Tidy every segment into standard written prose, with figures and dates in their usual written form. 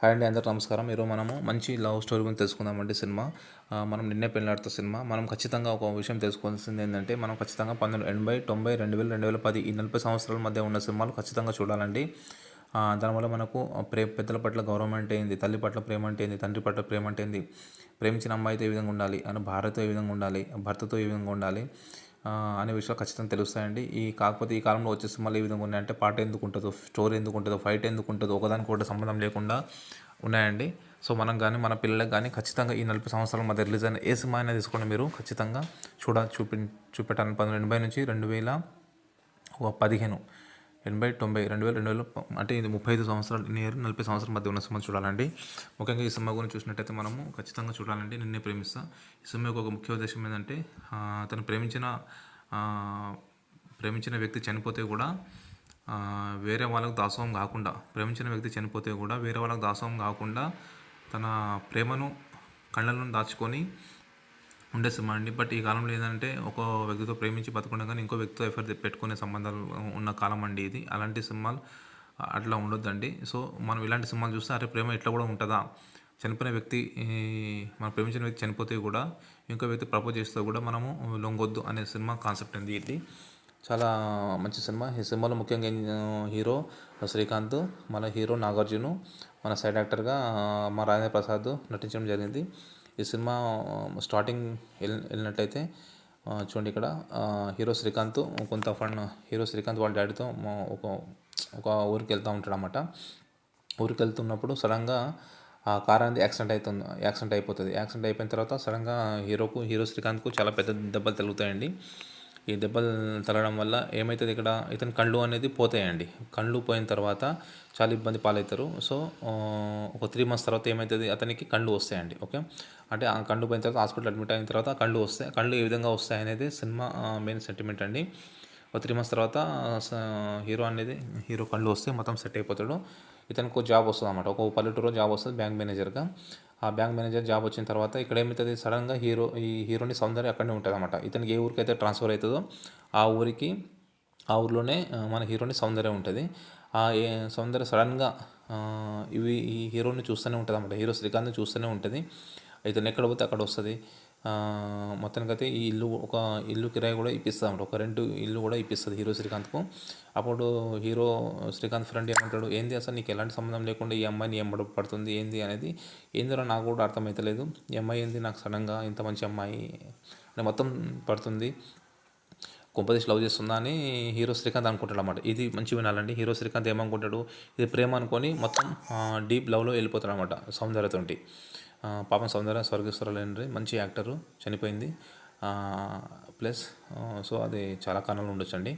Hi అండి, అందరికీ నమస్కారం. ఈరోజు మనము మంచి లవ్ స్టోరీ గురించి తెలుసుకుందామండి. సినిమా మనం నిన్నే పెళ్ళాడుతా సినిమా. మనం ఖచ్చితంగా ఒక విషయం తెలుసుకోవాల్సింది ఏంటంటే, మనం ఖచ్చితంగా 1980, 90, 2000, 2010 ఈ 40 సంవత్సరాల మధ్య ఉన్న సినిమాలు ఖచ్చితంగా చూడాలండి. దానివల్ల మనకు పెద్దల పట్ల గౌరవం అంటే ఏంది, తల్లి పట్ల ప్రేమ అంటే ఏంది, తండ్రి పట్ల ప్రేమ అంటే ఏంది, ప్రేమించిన అమ్మాయితో ఏ విధంగా ఉండాలి, అని భార్యతో ఏ విధంగా ఉండాలి, భర్తతో ఏ విధంగా ఉండాలి అనే విషయాలు ఖచ్చితంగా తెలుస్తాయండి. కాకపోతే ఈ కాలంలో వచ్చే సినిమాలు ఏ విధంగా ఉన్నాయంటే, పాట ఎందుకు ఉంటుందో, స్టోరీ ఎందుకు ఉంటుందో, ఫైట్ ఎందుకు ఉంటుందో, ఒకదానికి ఒకటి సంబంధం లేకుండా ఉన్నాయండి. సో మనం కానీ మన పిల్లలకు కానీ ఖచ్చితంగా ఈ 40 సంవత్సరాల మధ్య రిలీజ్ అయిన ఏ సినిమా అయినా తీసుకోండి, మీరు ఖచ్చితంగా చూపెట్టాలని 1980 నుంచి 2015, 80, 90, 2000 అంటే ఇది 35 సంవత్సరాలు, నియర్ 40 సంవత్సరాల మధ్య ఉన్న సినిమా చూడాలండి. ముఖ్యంగా ఈ సినిమా గురించి చూసినట్టయితే మనము ఖచ్చితంగా చూడాలండి. నిన్నే ప్రేమిస్తా ఈ సినిమా యొక్క ఒక ముఖ్య ఉద్దేశం ఏంటంటే, తను ప్రేమించిన వ్యక్తి చనిపోతే కూడా వేరే వాళ్ళకు దాసోహం కాకుండా, ప్రేమించిన వ్యక్తి చనిపోతే కూడా వేరే వాళ్ళకు దాసోహం కాకుండా తన ప్రేమను కళ్ళల్లో దాచుకొని ఉండే సినిమా అండి. బట్ ఈ కాలంలో ఏంటంటే, ఒక వ్యక్తితో ప్రేమించి బతకుండా కానీ ఇంకో వ్యక్తితో ఎఫర్ పెట్టుకునే సంబంధాలు ఉన్న కాలం అండి ఇది. అలాంటి సినిమాలు అట్లా ఉండొద్దండి. సో మనం ఇలాంటి సినిమాలు చూస్తే అరే ప్రేమ ఇట్లా కూడా ఉంటుందా, చనిపోయిన వ్యక్తి మన ప్రేమించిన వ్యక్తి చనిపోతే కూడా ఇంకో వ్యక్తి ప్రపోజ్ చేస్తే కూడా మనము లొంగొద్దు అనే సినిమా కాన్సెప్ట్ అండి ఇది. చాలా మంచి సినిమా. ఈ సినిమాలో ముఖ్యంగా హీరో శ్రీకాంత్, మన హీరో నాగార్జున, మన సైడ్ యాక్టర్గా మా రాజేంద్ర ప్రసాద్ నటించడం జరిగింది. ఈ సినిమా స్టార్టింగ్ వెళ్ళినట్టయితే చూడండి, ఇక్కడ హీరో శ్రీకాంత్ వాళ్ళ డాడీతో ఒక ఊరికి వెళ్తూ ఉంటాడు అన్నమాట. ఊరికి వెళ్తున్నప్పుడు సడన్గా ఆ కార్ అనేది యాక్సిడెంట్ అయిపోతుంది. యాక్సిడెంట్ అయిపోయిన తర్వాత సడన్గా హీరో శ్రీకాంత్కు చాలా పెద్ద దెబ్బలు తగులుతాయండి. ఈ దెబ్బలు తగలడం వల్ల ఏమవుతుంది, ఇక్కడ ఇతని కళ్ళు అనేది పోతాయండి. కళ్ళు పోయిన తర్వాత చాలా ఇబ్బంది పాలవుతారు. సో ఒక 3 months తర్వాత ఏమవుతుంది, అతనికి కళ్ళు వస్తాయండి. ఓకే, అంటే ఆ కళ్ళు పోయిన తర్వాత హాస్పిటల్ అడ్మిట్ అయిన తర్వాత కళ్ళు వస్తాయి. కళ్ళు ఏ విధంగా వస్తాయి అనేది సినిమా మెయిన్ సెంటిమెంట్ అండి. ఒక 3 months తర్వాత హీరో కళ్ళు వస్తే మొత్తం సెట్ అయిపోతాడు. ఇతనికి జాబ్ వస్తుంది అన్నమాట. ఒక పల్లెటూరులో జాబ్ వస్తుంది బ్యాంక్ మేనేజర్గా. ఆ బ్యాంక్ మేనేజర్ జాబ్ వచ్చిన తర్వాత ఇక్కడ ఏమవుతుంది, సడన్గా హీరోని సౌందర్య అక్కడనే ఉంటుంది అన్నమాట. ఇతనికి ఏ ఊరికి అయితే ట్రాన్స్ఫర్ అవుతుందో ఆ ఊరిలోనే మన హీరోని సౌందర్య ఉంటుంది. సౌందర్య సడన్గా ఈ హీరోని చూస్తూనే ఉంటుంది అన్నమాట. హీరో శ్రీకాంత్ని చూస్తూనే ఉంటుంది. ఇతను ఎక్కడ పోతే అక్కడ వస్తుంది. మొత్తానికైతే ఈ ఇల్లు కిరాయి కూడా ఇప్పిస్తుంది అన్నమాట. ఒక రెంట్ ఇల్లు కూడా ఇప్పిస్తుంది హీరో శ్రీకాంత్కు. అప్పుడు హీరో శ్రీకాంత్ ఫ్రెండ్ ఏమంటాడు, ఏంది అసలు నీకు ఎలాంటి సంబంధం లేకుండా ఈ అమ్మాయిని ఏం పడుతుంది ఏంది అనేది, ఏందిరా నాకు కూడా అర్థమవుతలేదు, ఈ అమ్మాయి ఏంది నాకు సడన్గా ఇంత మంచి అమ్మాయి అని మొత్తం పడుతుంది, కొంపదీసి లవ్ చేస్తుందా అని హీరో శ్రీకాంత్ అనుకుంటాడు అన్నమాట. ఇది మంచి వినాలండి. హీరో శ్రీకాంత్ ఏమనుకుంటాడు, ఇది ప్రేమ అనుకొని మొత్తం డీప్ లవ్లో వెళ్ళిపోతాడు అనమాట సౌందర్యతోటి. పాపం సౌందర్య స్వర్గస్థురాలైన మంచి యాక్టరు, చనిపోయింది. ప్లస్ సో అది చాలా కారణాలు ఉండొచ్చండి.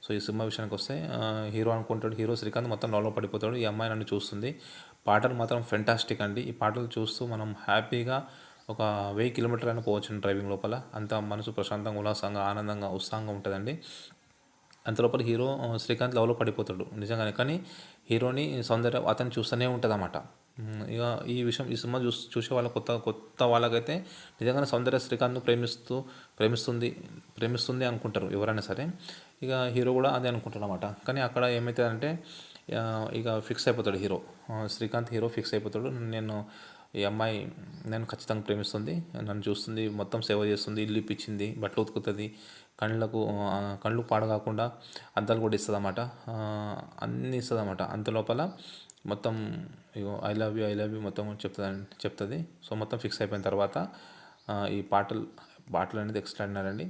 సో ఈ సినిమా విషయానికి వస్తే హీరో శ్రీకాంత్ మొత్తం లవ్లో పడిపోతాడు. ఈ అమ్మాయి నన్ను చూస్తుంది. పాటలు మాత్రం ఫెంటాస్టిక్ అండి. ఈ పాటలు చూస్తూ మనం హ్యాపీగా ఒక 1000 కిలోమీటర్లైనా పోవచ్చు డ్రైవింగ్ లోపల. అంత మనసు ప్రశాంతంగా, ఉల్లాసంగా, ఆనందంగా, ఉత్సాహంగా ఉంటుందండి. అంత లోపల హీరో శ్రీకాంత్ లవ్లో పడిపోతాడు నిజంగానే. కానీ హీరోని సౌందర్య అతను చూస్తూనే ఉంటుంది అన్నమాట. ఇక ఈ సినిమా చూసే వాళ్ళ కొత్త వాళ్ళకైతే నిజంగానే సౌందర్య శ్రీకాంత్ను ప్రేమిస్తుంది అనుకుంటారు ఎవరైనా సరే. ఇక హీరో కూడా అదే అనుకుంటాడు అన్నమాట. కానీ అక్కడ ఏమవుతుందంటే, ఇక ఫిక్స్ అయిపోతాడు హీరో ఫిక్స్ అయిపోతాడు. ఈ అమ్మాయి నేను ఖచ్చితంగా ప్రేమిస్తుంది, నన్ను చూస్తుంది, మొత్తం సేవ చేస్తుంది, ఇల్లు ఇప్పించింది, బట్టలు ఉతుకుతుంది, కళ్ళు పాడు కాకుండా అద్దాలు కూడా ఇస్తుంది అన్నమాట, అన్నీ ఇస్తుంది అన్నమాట. అంత లోపల మొత్తం ఐ లవ్ యూ మొత్తం చెప్తుంది. సో మొత్తం ఫిక్స్ అయిపోయిన తర్వాత ఈ పాటలు అనేది ఎక్స్ట్రాడినరీ అండి.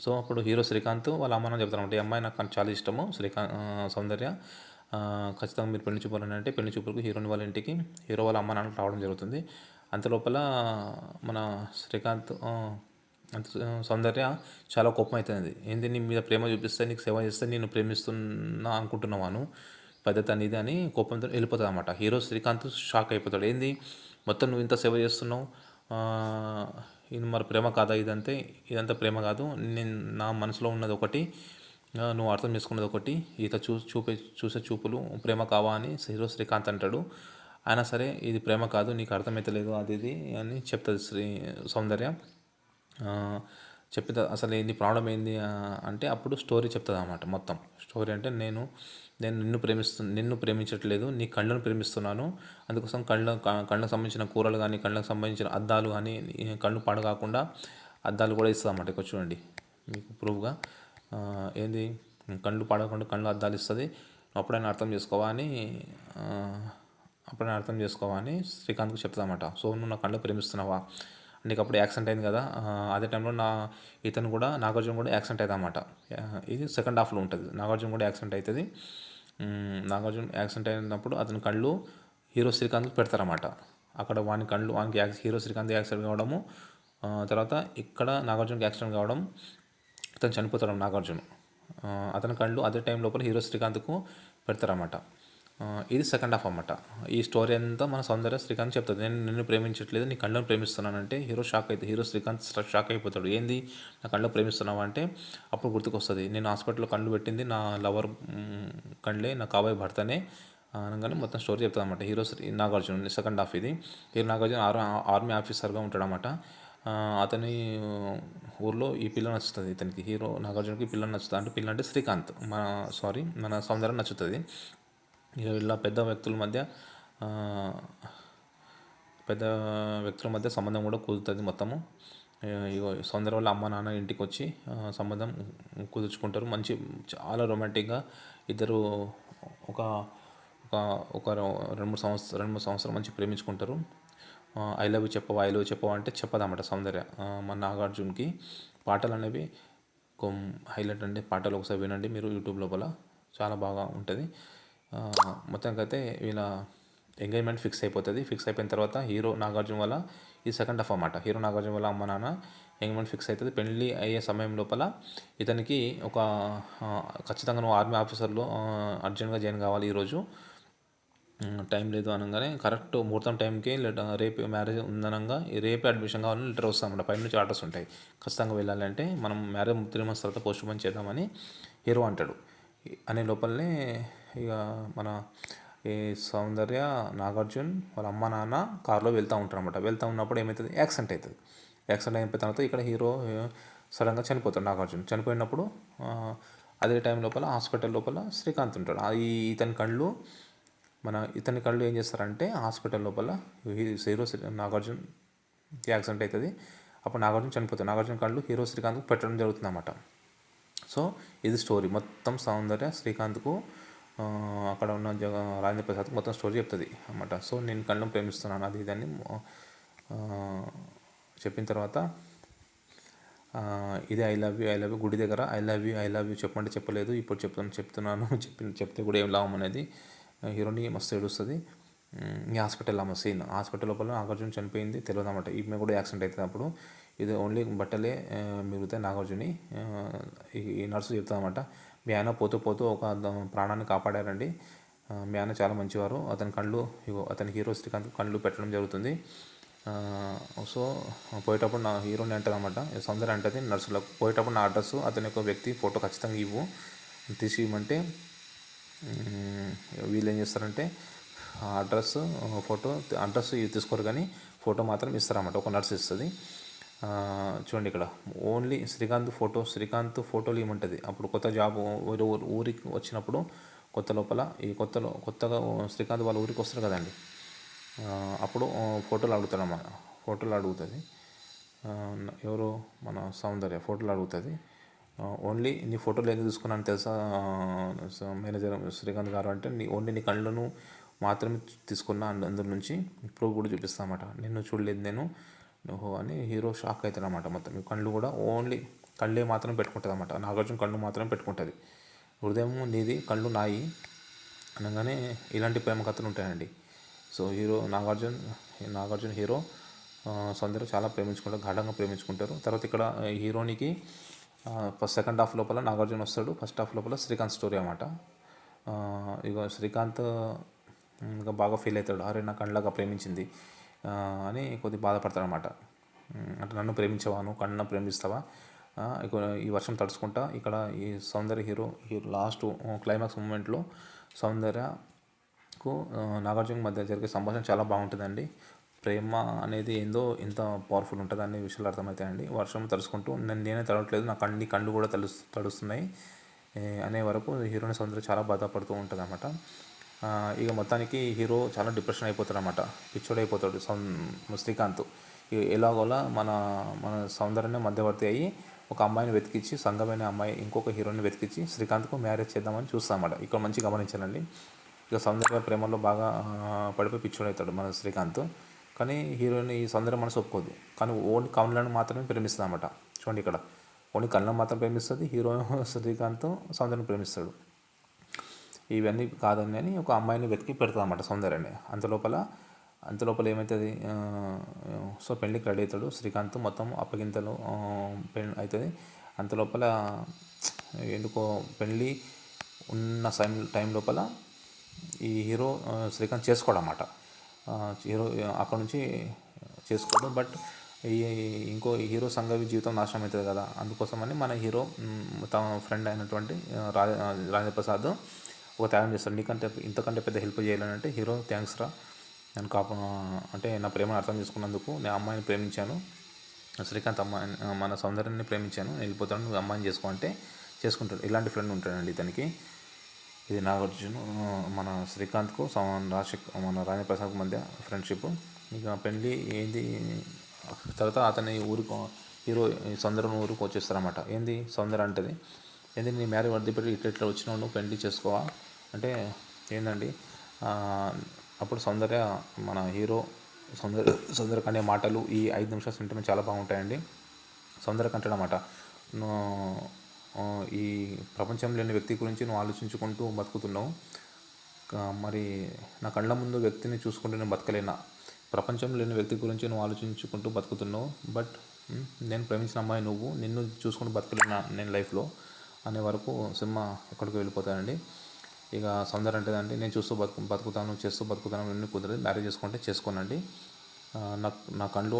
సో అప్పుడు హీరో శ్రీకాంత్ వాళ్ళ అమ్మ నాన్న చెప్తారన్నమాట, ఈ అమ్మాయి నాకు చాలా ఇష్టము సౌందర్య, ఖచ్చితంగా మీరు పెళ్లి చూపాలని అంటే పెళ్లి చూపులకు హీరోని వాళ్ళ ఇంటికి హీరో వాళ్ళ అమ్మ నాన్న రావడం జరుగుతుంది. అంతలోపల మన సౌందర్య చాలా కోపం అవుతుంది. ఏంది నీ మీద ప్రేమ చూపిస్తే, నీకు సేవ చేస్తే నేను ప్రేమిస్తున్నా అనుకుంటున్నావాను, పద్ధతి అనేది అని కోపంతో వెళ్ళిపోతుంది అన్నమాట. హీరో శ్రీకాంత్ షాక్ అయిపోతాడు. ఏంది మొత్తం నువ్వు ఇంత సేవ చేస్తున్నావు, ఇది మరి ప్రేమ కాదా, ఇదంతా ప్రేమ కాదు, నా మనసులో ఉన్నది ఒకటి, నువ్వు అర్థం చేసుకున్నది ఒకటి, చూసే చూపులు ప్రేమ కావా అని హీరో శ్రీకాంత్ అంటాడు. అయినా సరే ఇది ప్రేమ కాదు, నీకు అర్థమవుతలేదు అది ఇది అని చెప్తుంది సౌందర్య. చెప్పితే అసలు ఏంది ప్రాబ్లం ఏంది అంటే అప్పుడు స్టోరీ చెప్తుంది అన్నమాట. మొత్తం స్టోరీ అంటే నేను నిన్ను ప్రేమించట్లేదు, నీ కళ్ళను ప్రేమిస్తున్నాను. అందుకోసం కళ్ళకు సంబంధించిన కూరలు కానీ, కళ్ళకు సంబంధించిన అద్దాలు కానీ, కళ్ళు పాడు కాకుండా అద్దాలు కూడా ఇస్తుందన్నమాట. ఇక్కడ చూడండి మీకు ప్రూఫ్గా ఏంది, కళ్ళు పాడకుండా కళ్ళు అద్దాలు ఇస్తుంది. అప్పుడైనా అర్థం చేసుకోవా అని శ్రీకాంత్కు చెప్తాదన్నమాట. సో నువ్వు నా కళ్ళు ప్రేమిస్తున్నావా, నీకు అప్పుడు యాక్సిడెంట్ అయింది కదా, అదే టైంలో నాగార్జున కూడా యాక్సిడెంట్ అవుతుంది అన్నమాట. ఇది సెకండ్ హాఫ్లో ఉంటుంది. నాగార్జున కూడా యాక్సిడెంట్ అవుతుంది. నాగార్జున యాక్సిడెంట్ అయినప్పుడు అతని కళ్ళు హీరో శ్రీకాంత్కి పెడతారన్నమాట. అక్కడ వానికి హీరో శ్రీకాంత్ యాక్సిడెంట్ కావడము, తర్వాత ఇక్కడ నాగార్జునకి యాక్సిడెంట్ కావడం, అతను చనిపోతాడు నాగార్జున. అతని కళ్ళు అదే టైం లోపల హీరో శ్రీకాంత్కు పెడతారన్నమాట. ఇది సెకండ్ హాఫ్ అన్నమాట. ఈ స్టోరీ అంతా మన సౌందర్య శ్రీకాంత్ చెప్తుంది. నేను నిన్ను ప్రేమించట్లేదు, నీ కళ్ళను ప్రేమిస్తున్నానంటే హీరో శ్రీకాంత్ షాక్ అయిపోతాడు. ఏంది నా కళ్ళు ప్రేమిస్తున్నావా అంటే అప్పుడు గుర్తుకొస్తుంది, నేను హాస్పిటల్లో కళ్ళు పెట్టింది నా లవర్ కళ్ళే, నా కాబోయే భర్తనే అనగానే మొత్తం స్టోరీ చెప్తుంది అన్నమాట. నాగార్జున సెకండ్ హాఫ్ ఇది. హీరో నాగార్జున ఆర్మీ ఆఫీసర్గా ఉంటాడన్నమాట. అతని ఊర్లో ఈ పిల్ల నచ్చుతుంది ఇతనికి, హీరో నాగార్జునకి పిల్ల నచ్చుతుంది. అంటే పిల్ల అంటే శ్రీకాంత్, మన సౌందర్య నచ్చుతుంది. ఇలా పెద్ద వ్యక్తుల మధ్య సంబంధం కూడా కుదురుతుంది మొత్తము. సౌందర్య వాళ్ళ అమ్మ నాన్న ఇంటికి వచ్చి సంబంధం కుదుర్చుకుంటారు. చాలా రొమాంటిక్గా ఇద్దరు ఒక ఒక ఒక 2-3 సంవత్సరాలు మంచి ప్రేమించుకుంటారు. ఐ లవ్ చెప్పవా అంటే చెప్పదన్నమాట సౌందర్య. మన నాగార్జునకి పాటలు అనేవి హైలైట్ అండి. పాటలు ఒకసారి వినండి మీరు యూట్యూబ్ లోపల, చాలా బాగా ఉంటుంది. మొత్తానికైతే వీళ్ళ ఎంగేజ్మెంట్ ఫిక్స్ అయిపోతుంది. ఫిక్స్ అయిపోయిన తర్వాత హీరో నాగార్జున వల్ల ఈ సెకండ్ హాఫ్ అన్నమాట. హీరో నాగార్జున వల్ల అమ్మ నాన్న ఎంగేజ్మెంట్ ఫిక్స్ అవుతుంది. పెళ్ళి అయ్యే సమయం లోపల ఇతనికి ఖచ్చితంగా నువ్వు ఆర్మీ ఆఫీసర్లో అర్జెంట్గా జాయిన్ కావాలి, ఈరోజు టైం లేదు అనగానే కరెక్ట్ ముహూర్తం టైంకి రేపు మ్యారేజ్ ఉందనగా రేపే అడ్మిషన్ కావాలని లెటర్ వస్తామన్నమాట. పైన నుంచి ఆర్డర్స్ ఉంటాయి, ఖచ్చితంగా వెళ్ళాలంటే మనం మ్యారేజ్ 3 months తర్వాత పోస్ట్ పోన్ చేద్దామని హీరో అంటాడు. అనే లోపలనే ఇక మన ఈ సౌందర్య నాగార్జున వాళ్ళ అమ్మ నాన్న కారులో వెళ్తూ ఉంటారు అన్నమాట. వెళ్తూ ఉన్నప్పుడు ఏమవుతుంది, యాక్సిడెంట్ అవుతుంది. యాక్సిడెంట్ అయిపోయిన తర్వాత ఇక్కడ హీరో సడన్గా చనిపోతాడు. నాగార్జున చనిపోయినప్పుడు అదే టైం లోపల హాస్పిటల్ లోపల శ్రీకాంత్ ఉంటాడు. ఇతని కళ్ళు ఏం చేస్తారంటే హాస్పిటల్ లోపల హీరో నాగార్జున యాక్సిడెంట్ అవుతుంది. అప్పుడు నాగార్జున చనిపోతాడు. నాగార్జున కళ్ళు హీరో శ్రీకాంత్కు పెట్టడం జరుగుతుంది అన్నమాట. సో ఇది స్టోరీ మొత్తం. సౌందర్య శ్రీకాంత్కు అక్కడ ఉన్న రాజేంద్ర ప్రసాద్ మొత్తం స్టోరీ చెప్తుంది అన్నమాట. సో నేను కళ్ళను ప్రేమిస్తున్నాను అది ఇదని చెప్పిన తర్వాత ఇదే ఐ లవ్ యూ గుడి దగ్గర ఐ లవ్ యూ చెప్పమంటే చెప్పలేదు, ఇప్పుడు చెప్తున్నాను చెప్తే కూడా ఏం లాభం అనేది హీరోని మస్తు ఏడుస్తుంది. ఈ హాస్పిటల్ లోపల నాగార్జున చనిపోయింది తెలియదు అన్నమాట. ఈమె కూడా యాక్సిడెంట్ అవుతుంది. అప్పుడు ఇది ఓన్లీ బట్టలే మిగులుతాయి నాగార్జుని. ఈ నర్సు చెప్తుంది అన్నమాట, మీ ఆయన పోతూ ఒక ప్రాణాన్ని కాపాడారండి, మీ ఆయన చాలా మంచివారు, అతని హీరో శ్రీకాంత్ కళ్ళు పెట్టడం జరుగుతుంది. సో పోయేటప్పుడు నా హీరోని అంటుంది అన్నమాట, సౌందర్య అంటుంది నర్సులకు, పోయేటప్పుడు నా అడ్రస్ అతని యొక్క వ్యక్తి ఫోటో ఖచ్చితంగా ఇవ్వు, తీసి ఇవ్వమంటే వీళ్ళు ఏం చేస్తారంటే అడ్రస్ తీసుకోరు కానీ ఫోటో మాత్రం ఇస్తారన్నమాట. ఒక నర్స్ ఇస్తుంది. చూడండి ఇక్కడ ఓన్లీ శ్రీకాంత్ ఫోటోలు ఇవ్వమంటుంది. అప్పుడు కొత్త జాబ్ ఊరికి వచ్చినప్పుడు కొత్తగా శ్రీకాంత్ వాళ్ళ ఊరికి వస్తారు కదండి, అప్పుడు ఫోటోలు అడుగుతుంది. ఎవరు మన సౌందర్య ఫోటోలు అడుగుతుంది. ఓన్లీ నీ ఫోటోలు ఎందుకు తీసుకున్నాను తెలుసా మేనేజర్ శ్రీకాంత్ గారు అంటే, ఓన్లీ నీ కళ్ళను మాత్రమే తీసుకున్నా, అందులో నుంచి ప్రూఫ్ కూడా చూపిస్తాను అన్నమాట, నిన్ను చూడలేదు నేను అని హీరో షాక్ అవుతాడు అన్నమాట. మొత్తం కళ్ళు కూడా ఓన్లీ కళ్ళే మాత్రం పెట్టుకుంటుంది అన్నమాట. నాగార్జున కళ్ళు మాత్రం పెట్టుకుంటుంది. హృదయం నీది, కళ్ళు నాయి అనగానే ఇలాంటి ప్రేమ కథలు ఉంటాయండి. సో నాగార్జున హీరో సౌందర్య చాలా గాఢంగా ప్రేమించుకుంటారు. తర్వాత ఇక్కడ హీరోనికి సెకండ్ హాఫ్ లోపల నాగార్జున వస్తాడు, ఫస్ట్ హాఫ్ లోపల శ్రీకాంత్ స్టోరీ అన్నమాట. ఇక శ్రీకాంత్ ఇంకా బాగా ఫీల్ అవుతాడు, అరే నా కళ్ళగా ప్రేమించింది అని కొద్దిగా బాధపడతాడు అన్నమాట. అంటే నన్ను ప్రేమించవా, నువ్వు కళ్ళను ప్రేమిస్తావా, ఈ వర్షం తడుచుకుంటా ఇక్కడ ఈ సౌందర్య హీరో లాస్ట్ క్లైమాక్స్ మూమెంట్లో సౌందర్యకు నాగార్జున మధ్య జరిగే సంభాషణ చాలా బాగుంటుందండి. ప్రేమ అనేది ఏందో ఎంత పవర్ఫుల్ ఉంటుంది అనే విషయాలు అర్థమవుతాయండి. వర్షం తడుచుకుంటూ నేనే తడవట్లేదు, నా కళ్ళు కూడా తడుస్తున్నాయి, అనే వరకు హీరోయిన్ సౌందర్య చాలా బాధపడుతూ ఉంటుందన్నమాట. ఇక మొత్తానికి హీరో చాలా డిప్రెషన్ అయిపోతాడన్నమాట, పిచ్చోడైపోతాడు శ్రీకాంత్. ఎలాగోలా మన మన సౌందర్యనే మధ్యవర్తి అయ్యి ఒక అమ్మాయిని వెతికించి, సంఘమైన అమ్మాయి ఇంకొక హీరోని వెతికించి శ్రీకాంత్కు మ్యారేజ్ చేద్దామని చూస్తామన్నమాట. ఇక్కడ మంచి గమనించాలండి. ఇక సౌందర్య ప్రేమలో బాగా పడిపోయి పిచ్చోడవుతాడు మన శ్రీకాంత్. కానీ హీరోయిన్ ఈ సౌందర్య మనసు ఒప్పుకోదు, కానీ ఓన్లీ కమలను మాత్రమే ప్రేమిస్తుంది అన్నమాట. చూడండి ఇక్కడ ఓన్లీ కమలను మాత్రం ప్రేమిస్తుంది, హీరో శ్రీకాంత్ సౌందర్యని ప్రేమిస్తాడు. ఇవన్నీ కాదని అని ఒక అమ్మాయిని వెతికి పెడతాడు అన్నమాట సౌందర్యని. అంతలోపల ఏమవుతుంది, సో పెళ్ళికి రెడీ అవుతాడు శ్రీకాంత్, మొత్తం అప్పగింతలు అవుతుంది. అంతలోపల ఎందుకో పెళ్ళి ఉన్న టైం లోపల ఈ హీరో శ్రీకాంత్ చేసుకోడన్నమాట. హీరో అక్కడ నుంచి చేసుకోడు. బట్ ఈ ఇంకో హీరో సంఘవి జీవితం నాశనం అవుతుంది కదా, అందుకోసమని మన హీరో తన ఫ్రెండ్ అయినటువంటి రాజేంద్ర ప్రసాద్ ఒక త్యాగం చేస్తాడు. నీకంటే ఇంతకంటే పెద్ద హెల్ప్ చేయాలంటే హీరో, థ్యాంక్స్ రా, నేను అంటే నా ప్రేమను అర్థం చేసుకున్నందుకు, నేను అమ్మాయిని ప్రేమించాను, శ్రీకాంత్ అమ్మాయిని మన సౌందర్యాన్ని ప్రేమించాను, నేను వెళ్ళిపోతాను, నువ్వు అమ్మాయిని చేసుకో అంటే చేసుకుంటాడు. ఇలాంటి ఫ్రెండ్ ఉంటాడండి ఇతనికి. ఇది నాగార్జున మన శ్రీకాంత్కు మన రాజేంద్ర ప్రసాద్కు మధ్య ఫ్రెండ్షిప్. ఇక పెళ్ళి ఏంది తర్వాత అతని ఊరికి హీరో సౌందర్యం ఊరికి వచ్చేస్తారన్నమాట. ఏంది సౌందర్య అంటది, ఏంది నీ మ్యారేజ్ వడ్డీ పెట్టి ఇట్లా వచ్చినావు, నువ్వు పెళ్లి చేసుకోవా అంటే, ఏందండి అప్పుడు సౌందర్య మన హీరో సౌందర్య అనే మాటలు ఈ 5 నిమిషాల సెంటిమెంట్ చాలా బాగుంటాయండి. సౌందర్య కంటాడన్నమాట, ఈ ప్రపంచంలో లేని వ్యక్తి గురించి నువ్వు ఆలోచించుకుంటూ బతుకుతున్నావు, మరి నా కళ్ళ ముందు వ్యక్తిని చూసుకుంటూ నేను బతకలేనా, ప్రపంచంలో లేని వ్యక్తి గురించి నువ్వు ఆలోచించుకుంటూ బతుకుతున్నావు, బట్ నేను ప్రేమించిన అమ్మాయి నువ్వు, నిన్ను చూసుకుంటూ బతకలేనా నేను లైఫ్లో అనే వరకు సినిమా ఎక్కడికి వెళ్ళిపోతానండి. ఇక సౌందర్య అంటేదండి, నేను చూస్తూ బతుకుతాను, చేస్తూ బతుకుతాను, నిన్ను కుదరదు, మ్యారేజ్ చేసుకుంటే చేసుకోనండి, నా కళ్ళు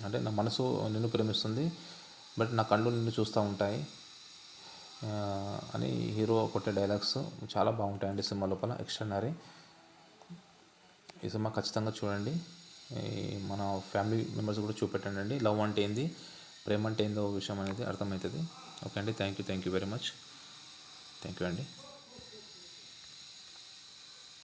అంటే నా మనసు నిన్ను ప్రేమిస్తుంది, బట్ నా కళ్ళు నిన్ను చూస్తూ ఉంటాయి అని హీరో కొట్టే డైలాగ్స్ చాలా బాగుంటాయండి సినిమా లోపల. ఎక్స్ట్రానరీ. ఈ సినిమా ఖచ్చితంగా చూడండి. మన ఫ్యామిలీ మెంబర్స్ కూడా చూపెట్టండి. లవ్ అంటే ఏంది, ప్రేమ అంటే ఏందో విషయం అనేది అర్థమవుతుంది. ఓకే అండి, thank you very much. Thank you అండి.